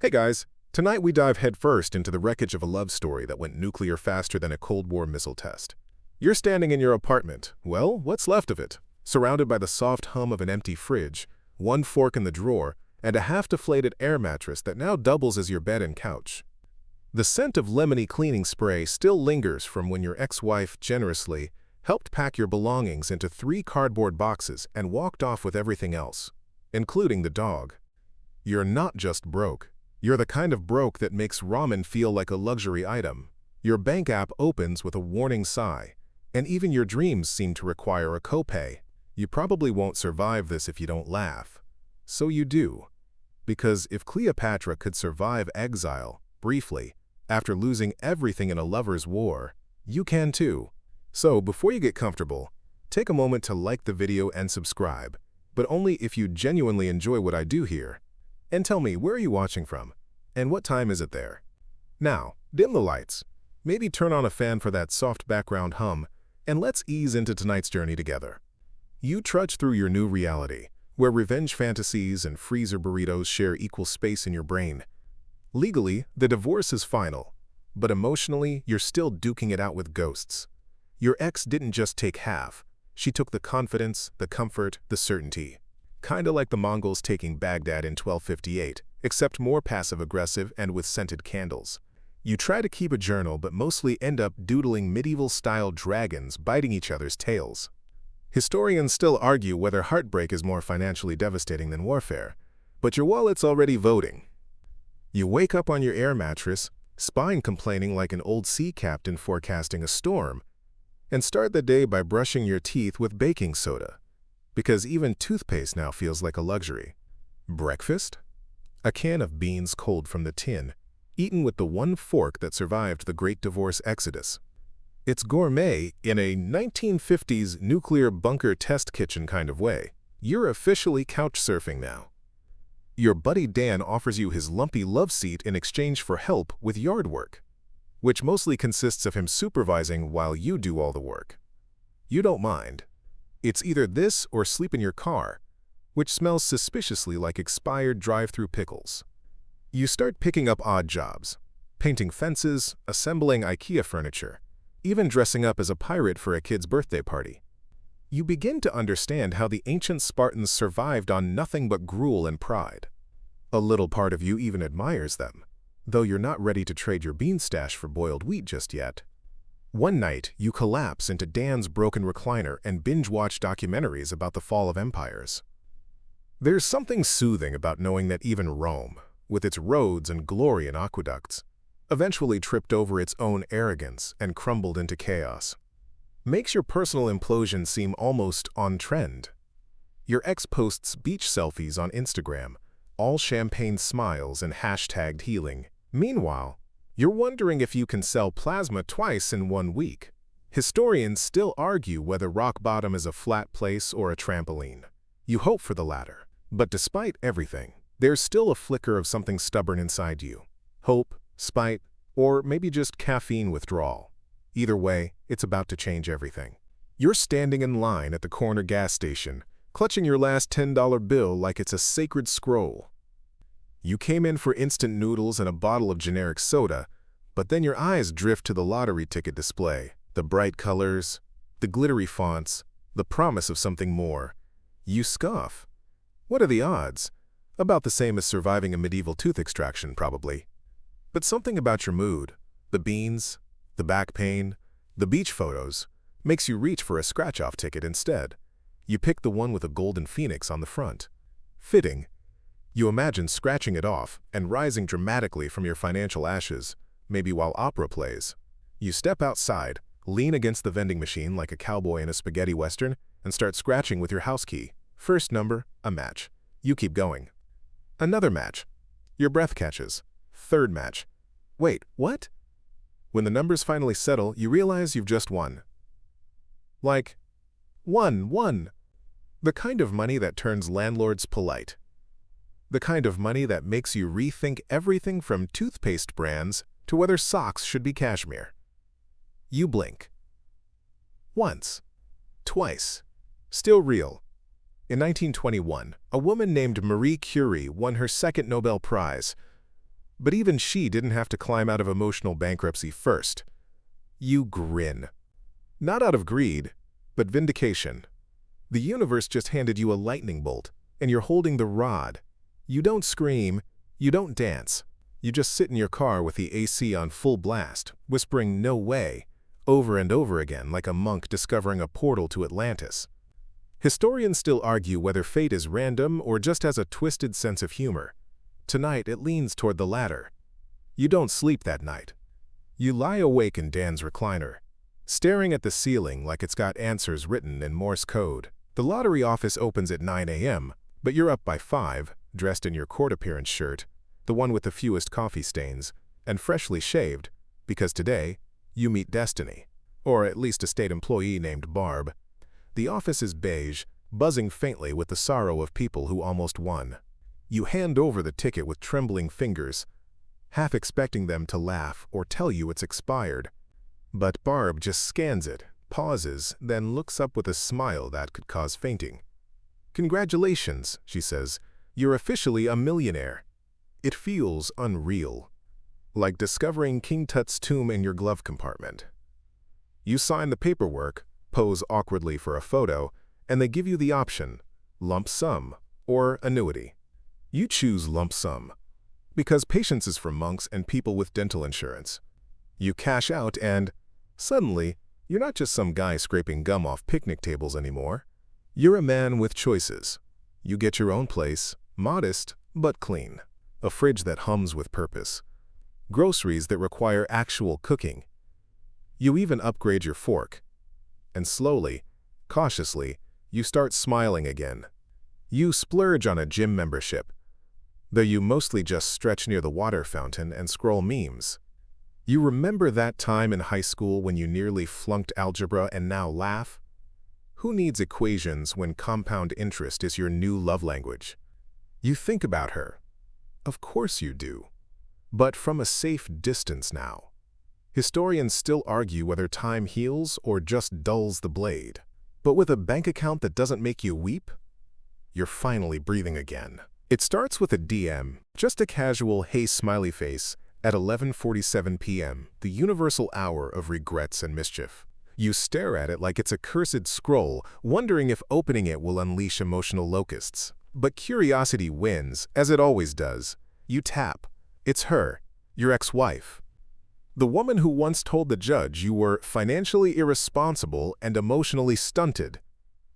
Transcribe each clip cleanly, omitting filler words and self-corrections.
Hey guys, tonight we dive headfirst into the wreckage of a love story that went nuclear faster than a Cold War missile test. You're standing in your apartment, well, what's left of it, surrounded by the soft hum of an empty fridge, one fork in the drawer, and a half-deflated air mattress that now doubles as your bed and couch. The scent of lemony cleaning spray still lingers from when your ex-wife generously helped pack your belongings into 3 cardboard boxes and walked off with everything else, including the dog. You're not just broke. You're the kind of broke that makes ramen feel like a luxury item. Your bank app opens with a warning sigh, and even your dreams seem to require a copay. You probably won't survive this if you don't laugh. So you do. Because if Cleopatra could survive exile, briefly, after losing everything in a lover's war, you can too. So before you get comfortable, take a moment to like the video and subscribe, but only if you genuinely enjoy what I do here. And tell me, where are you watching from? And what time is it there? Now, dim the lights. Maybe turn on a fan for that soft background hum, and let's ease into tonight's journey together. You trudge through your new reality, where revenge fantasies and freezer burritos share equal space in your brain. Legally, the divorce is final, but emotionally, you're still duking it out with ghosts. Your ex didn't just take half. She took the confidence, the comfort, the certainty. Kinda like the Mongols taking Baghdad in 1258, except more passive-aggressive and with scented candles. You try to keep a journal but mostly end up doodling medieval-style dragons biting each other's tails. Historians still argue whether heartbreak is more financially devastating than warfare, but your wallet's already voting. You wake up on your air mattress, spine complaining like an old sea captain forecasting a storm, and start the day by brushing your teeth with baking soda. Because even toothpaste now feels like a luxury. Breakfast? A can of beans cold from the tin, eaten with the one fork that survived the Great Divorce Exodus. It's gourmet in a 1950s nuclear bunker test kitchen kind of way. You're officially couch surfing now. Your buddy Dan offers you his lumpy love seat in exchange for help with yard work, which mostly consists of him supervising while you do all the work. You don't mind. It's either this or sleep in your car, which smells suspiciously like expired drive-through pickles. You start picking up odd jobs, painting fences, assembling IKEA furniture, even dressing up as a pirate for a kid's birthday party. You begin to understand how the ancient Spartans survived on nothing but gruel and pride. A little part of you even admires them, though you're not ready to trade your bean stash for boiled wheat just yet. One night, you collapse into Dan's broken recliner and binge-watch documentaries about the fall of empires. There's something soothing about knowing that even Rome, with its roads and glory and aqueducts, eventually tripped over its own arrogance and crumbled into chaos. Makes your personal implosion seem almost on trend. Your ex posts beach selfies on Instagram, all champagne smiles and hashtagged healing. Meanwhile, you're wondering if you can sell plasma twice in 1 week. Historians still argue whether rock bottom is a flat place or a trampoline. You hope for the latter. But despite everything, there's still a flicker of something stubborn inside you. Hope, spite, or maybe just caffeine withdrawal. Either way, it's about to change everything. You're standing in line at the corner gas station, clutching your last $10 bill like it's a sacred scroll. You came in for instant noodles and a bottle of generic soda, but then your eyes drift to the lottery ticket display, the bright colors, the glittery fonts, the promise of something more. You scoff. What are the odds? About the same as surviving a medieval tooth extraction, probably. But something about your mood, the beans, the back pain, the beach photos, makes you reach for a scratch-off ticket instead. You pick the one with a golden phoenix on the front. Fitting. You imagine scratching it off and rising dramatically from your financial ashes, maybe while opera plays. You step outside, lean against the vending machine like a cowboy in a spaghetti western, and start scratching with your house key. First number, a match. You keep going. Another match. Your breath catches. Third match. Wait, what? When the numbers finally settle, you realize you've just won. Like, won. The kind of money that turns landlords polite. The kind of money that makes you rethink everything from toothpaste brands to whether socks should be cashmere. You blink. Once. Twice. Still real. In 1921, a woman named Marie Curie won her second Nobel Prize. But even she didn't have to climb out of emotional bankruptcy first. You grin. Not out of greed, but vindication. The universe just handed you a lightning bolt, and you're holding the rod. You don't scream, you don't dance. You just sit in your car with the AC on full blast, whispering "no way" over and over again like a monk discovering a portal to Atlantis. Historians still argue whether fate is random or just has a twisted sense of humor. Tonight, it leans toward the latter. You don't sleep that night. You lie awake in Dan's recliner, staring at the ceiling like it's got answers written in Morse code. The lottery office opens at 9 a.m., but you're up by 5, dressed in your court appearance shirt, the one with the fewest coffee stains, and freshly shaved, because today, you meet destiny, or at least a state employee named Barb. The office is beige, buzzing faintly with the sorrow of people who almost won. You hand over the ticket with trembling fingers, half expecting them to laugh or tell you it's expired. But Barb just scans it, pauses, then looks up with a smile that could cause fainting. "Congratulations," she says. "You're officially a millionaire." It feels unreal, like discovering King Tut's tomb in your glove compartment. You sign the paperwork, pose awkwardly for a photo, and they give you the option, lump sum or annuity. You choose lump sum, because patience is for monks and people with dental insurance. You cash out and, suddenly, you're not just some guy scraping gum off picnic tables anymore. You're a man with choices. You get your own place, modest but clean. A fridge that hums with purpose. Groceries that require actual cooking. You even upgrade your fork. And slowly, cautiously, you start smiling again. You splurge on a gym membership, though you mostly just stretch near the water fountain and scroll memes. You remember that time in high school when you nearly flunked algebra and now laugh? Who needs equations when compound interest is your new love language? You think about her. Of course you do. But from a safe distance now. Historians still argue whether time heals or just dulls the blade. But with a bank account that doesn't make you weep, you're finally breathing again. It starts with a DM, just a casual "hey smiley face," at 11:47 p.m., the universal hour of regrets and mischief. You stare at it like it's a cursed scroll, wondering if opening it will unleash emotional locusts. But curiosity wins, as it always does. You tap. It's her, your ex-wife. The woman who once told the judge you were financially irresponsible and emotionally stunted.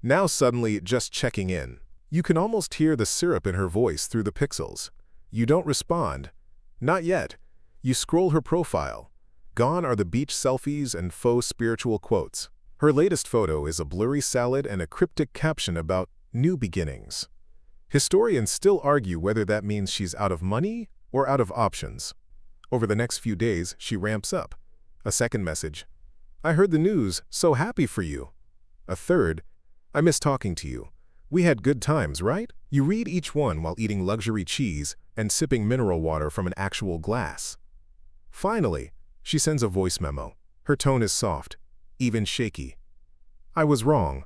Now suddenly just checking in. You can almost hear the syrup in her voice through the pixels. You don't respond. Not yet. You scroll her profile. Gone are the beach selfies and faux spiritual quotes. Her latest photo is a blurry salad and a cryptic caption about new beginnings. Historians still argue whether that means she's out of money or out of options. Over the next few days, she ramps up. A second message. "I heard the news, so happy for you." A third. "I miss talking to you. We had good times, right?" You read each one while eating luxury cheese and sipping mineral water from an actual glass. Finally, she sends a voice memo. Her tone is soft, even shaky. "I was wrong.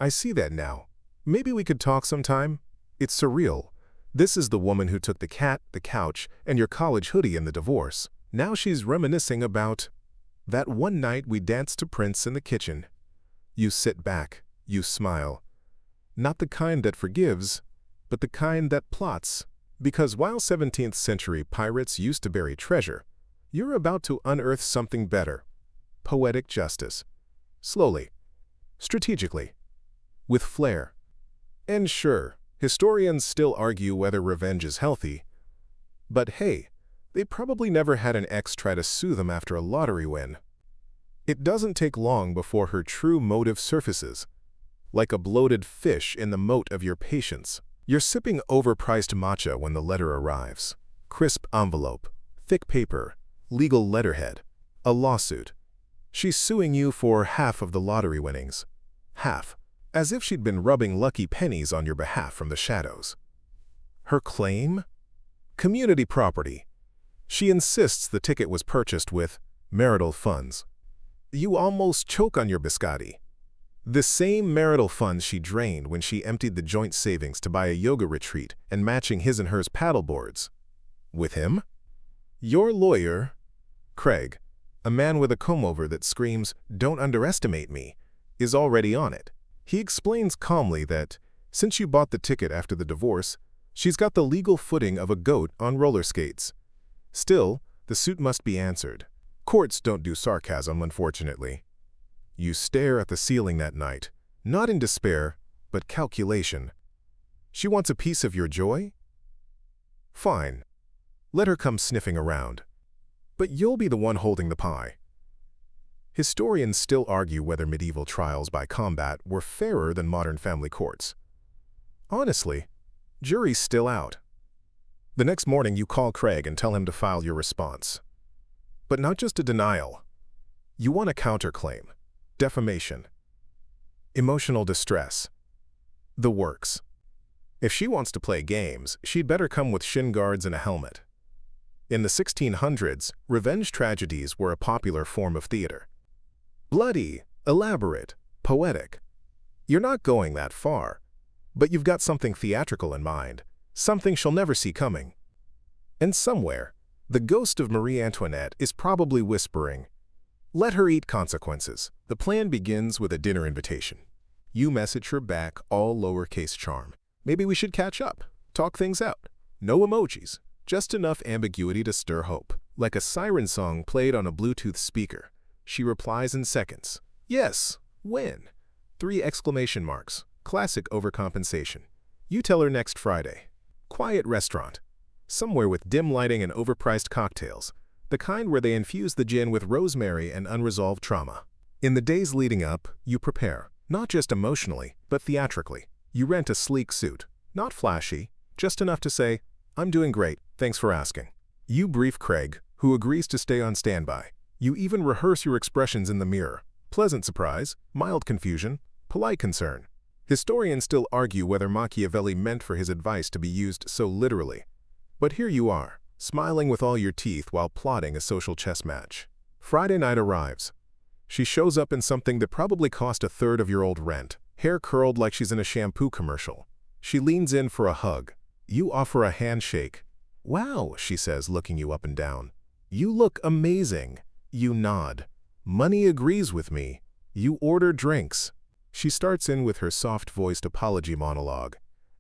I see that now. Maybe we could talk sometime." It's surreal. This is the woman who took the cat, the couch, and your college hoodie in the divorce. Now she's reminiscing about that one night we danced to Prince in the kitchen. You sit back. You smile. Not the kind that forgives, but the kind that plots. Because while 17th century pirates used to bury treasure, you're about to unearth something better. Poetic justice. Slowly. Strategically. With flair. And sure, historians still argue whether revenge is healthy. But hey, they probably never had an ex try to sue them after a lottery win. It doesn't take long before her true motive surfaces, like a bloated fish in the moat of your patience. You're sipping overpriced matcha when the letter arrives. Crisp envelope, thick paper, legal letterhead, a lawsuit. She's suing you for half of the lottery winnings. Half. As if she'd been rubbing lucky pennies on your behalf from the shadows. Her claim? Community property. She insists the ticket was purchased with marital funds. You almost choke on your biscotti. The same marital funds she drained when she emptied the joint savings to buy a yoga retreat and matching his and hers paddleboards. With him? Your lawyer, Craig, a man with a comb-over that screams, "Don't underestimate me," is already on it. He explains calmly that, since you bought the ticket after the divorce, she's got the legal footing of a goat on roller skates. Still, the suit must be answered. Courts don't do sarcasm, unfortunately. You stare at the ceiling that night, not in despair, but calculation. She wants a piece of your joy? Fine. Let her come sniffing around. But you'll be the one holding the pie. Historians still argue whether medieval trials by combat were fairer than modern family courts. Honestly, jury's still out. The next morning you call Craig and tell him to file your response. But not just a denial. You want a counterclaim, defamation, emotional distress, the works. If she wants to play games, she'd better come with shin guards and a helmet. In the 1600s, revenge tragedies were a popular form of theater. Bloody, elaborate, poetic. You're not going that far, but you've got something theatrical in mind, something she'll never see coming. And somewhere, the ghost of Marie Antoinette is probably whispering, "Let her eat consequences." The plan begins with a dinner invitation. You message her back, all lowercase charm. Maybe we should catch up, talk things out. No emojis, just enough ambiguity to stir hope. Like a siren song played on a Bluetooth speaker. She replies in seconds. Yes, when? 3 exclamation marks. Classic overcompensation. You tell her next Friday. Quiet restaurant. Somewhere with dim lighting and overpriced cocktails. The kind where they infuse the gin with rosemary and unresolved trauma. In the days leading up, you prepare. Not just emotionally, but theatrically. You rent a sleek suit. Not flashy, just enough to say, "I'm doing great, thanks for asking." You brief Craig, who agrees to stay on standby. You even rehearse your expressions in the mirror. Pleasant surprise, mild confusion, polite concern. Historians still argue whether Machiavelli meant for his advice to be used so literally. But here you are, smiling with all your teeth while plotting a social chess match. Friday night arrives. She shows up in something that probably cost a third of your old rent, hair curled like she's in a shampoo commercial. She leans in for a hug. You offer a handshake. "Wow," she says, looking you up and down. "You look amazing." You nod. Money agrees with me. You order drinks. She starts in with her soft-voiced apology monologue.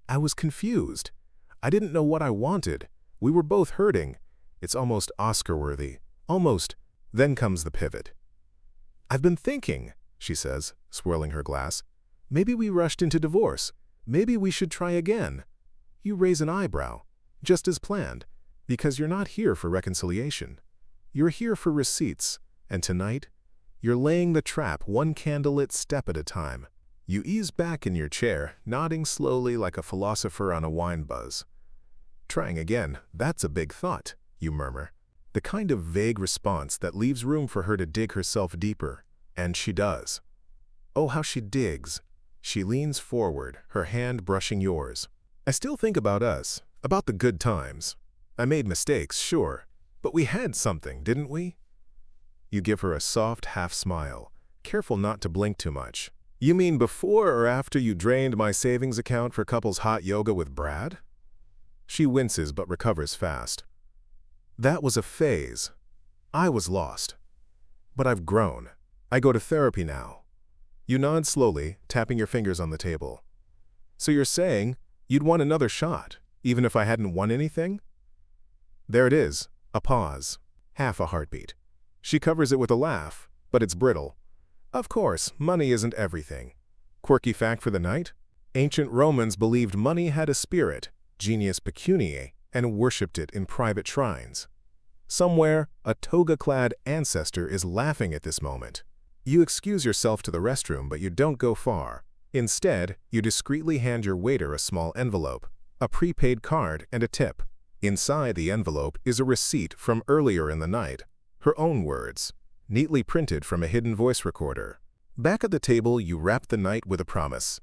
"I was confused. I didn't know what I wanted. We were both hurting." It's almost Oscar-worthy. Almost. Then comes the pivot. "I've been thinking," she says, swirling her glass. "Maybe we rushed into divorce. Maybe we should try again." You raise an eyebrow, just as planned, because you're not here for reconciliation. You're here for receipts, and tonight, you're laying the trap one candlelit step at a time. You ease back in your chair, nodding slowly like a philosopher on a wine buzz. "Trying again, that's a big thought," you murmur. The kind of vague response that leaves room for her to dig herself deeper, and she does. Oh, how she digs. She leans forward, her hand brushing yours. "I still think about us, about the good times. I made mistakes, sure. But we had something, didn't we?" You give her a soft half-smile, careful not to blink too much. "You mean before or after you drained my savings account for couples hot yoga with Brad?" She winces but recovers fast. "That was a phase. I was lost. But I've grown. I go to therapy now." You nod slowly, tapping your fingers on the table. "So you're saying you'd want another shot, even if I hadn't won anything?" There it is. A pause. Half a heartbeat. She covers it with a laugh, but it's brittle. "Of course, money isn't everything." Quirky fact for the night? Ancient Romans believed money had a spirit, genius pecuniae, and worshipped it in private shrines. Somewhere, a toga-clad ancestor is laughing at this moment. You excuse yourself to the restroom, but you don't go far. Instead, you discreetly hand your waiter a small envelope, a prepaid card, and a tip. Inside the envelope is a receipt from earlier in the night, her own words, neatly printed from a hidden voice recorder. Back at the table, you wrap the night with a promise.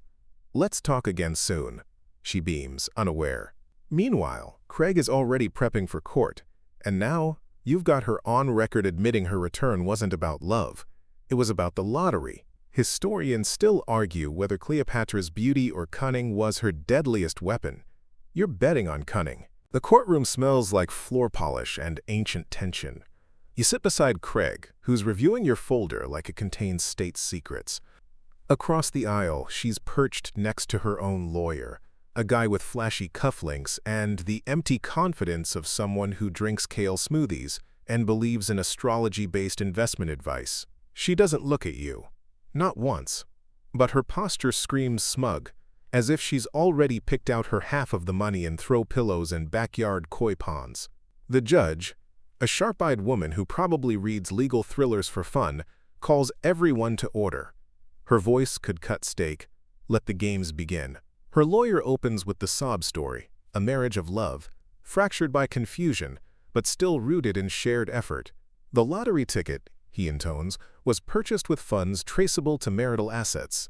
"Let's talk again soon." She beams, unaware. Meanwhile, Craig is already prepping for court, and now you've got her on record admitting her return wasn't about love. It was about the lottery. Historians still argue whether Cleopatra's beauty or cunning was her deadliest weapon. You're betting on cunning. The courtroom smells like floor polish and ancient tension. You sit beside Craig, who's reviewing your folder like it contains state secrets. Across the aisle, she's perched next to her own lawyer, a guy with flashy cufflinks and the empty confidence of someone who drinks kale smoothies and believes in astrology-based investment advice. She doesn't look at you. Not once. But her posture screams smug, as if she's already picked out her half of the money in throw pillows and backyard koi ponds. The judge, a sharp-eyed woman who probably reads legal thrillers for fun, calls everyone to order. Her voice could cut steak. Let the games begin. Her lawyer opens with the sob story, a marriage of love, fractured by confusion, but still rooted in shared effort. The lottery ticket, he intones, was purchased with funds traceable to marital assets.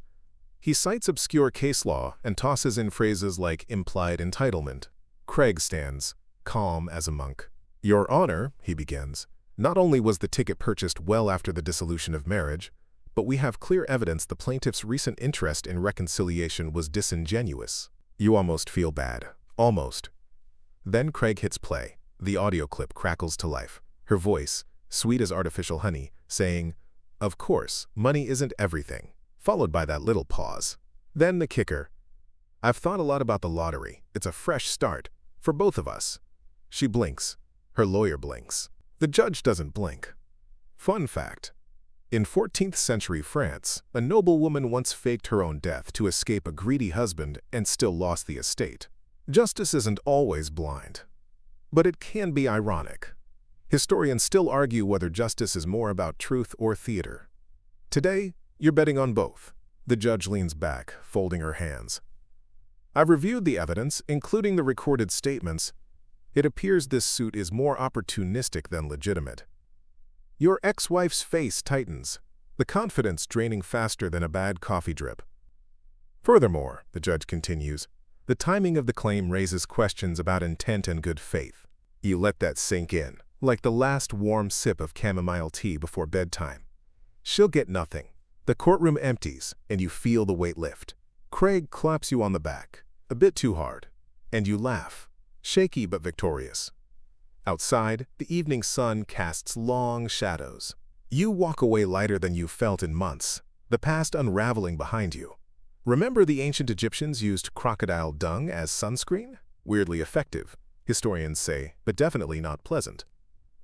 He cites obscure case law and tosses in phrases like implied entitlement. Craig stands, calm as a monk. "Your Honor," he begins, "not only was the ticket purchased well after the dissolution of marriage, but we have clear evidence the plaintiff's recent interest in reconciliation was disingenuous." You almost feel bad. Almost. Then Craig hits play. The audio clip crackles to life. Her voice, sweet as artificial honey, saying, "Of course, money isn't everything," followed by that little pause. Then the kicker. "I've thought a lot about the lottery. It's a fresh start. For both of us." She blinks. Her lawyer blinks. The judge doesn't blink. Fun fact. In 14th century France, a noblewoman once faked her own death to escape a greedy husband and still lost the estate. Justice isn't always blind. But it can be ironic. Historians still argue whether justice is more about truth or theater. Today, you're betting on both. The judge leans back, folding her hands. "I've reviewed the evidence, including the recorded statements. It appears this suit is more opportunistic than legitimate." Your ex-wife's face tightens, the confidence draining faster than a bad coffee drip. Furthermore, the judge continues, the timing of the claim raises questions about intent and good faith. You let that sink in, like the last warm sip of chamomile tea before bedtime. She'll get nothing. The courtroom empties, and you feel the weight lift. Craig claps you on the back, a bit too hard, and you laugh, shaky but victorious. Outside, the evening sun casts long shadows. You walk away lighter than you've felt in months, the past unraveling behind you. Remember the ancient Egyptians used crocodile dung as sunscreen? Weirdly effective, historians say, but definitely not pleasant.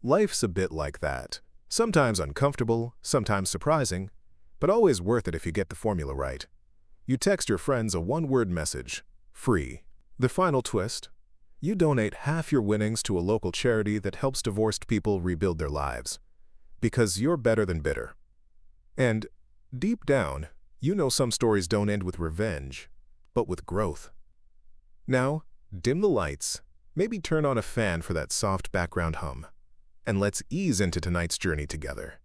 Life's a bit like that. Sometimes uncomfortable, sometimes surprising, but always worth it if you get the formula right. You text your friends a one-word message, free. The final twist? You donate half your winnings to a local charity that helps divorced people rebuild their lives. Because you're better than bitter. And deep down, you know some stories don't end with revenge, but with growth. Now, dim the lights, maybe turn on a fan for that soft background hum, and let's ease into tonight's journey together.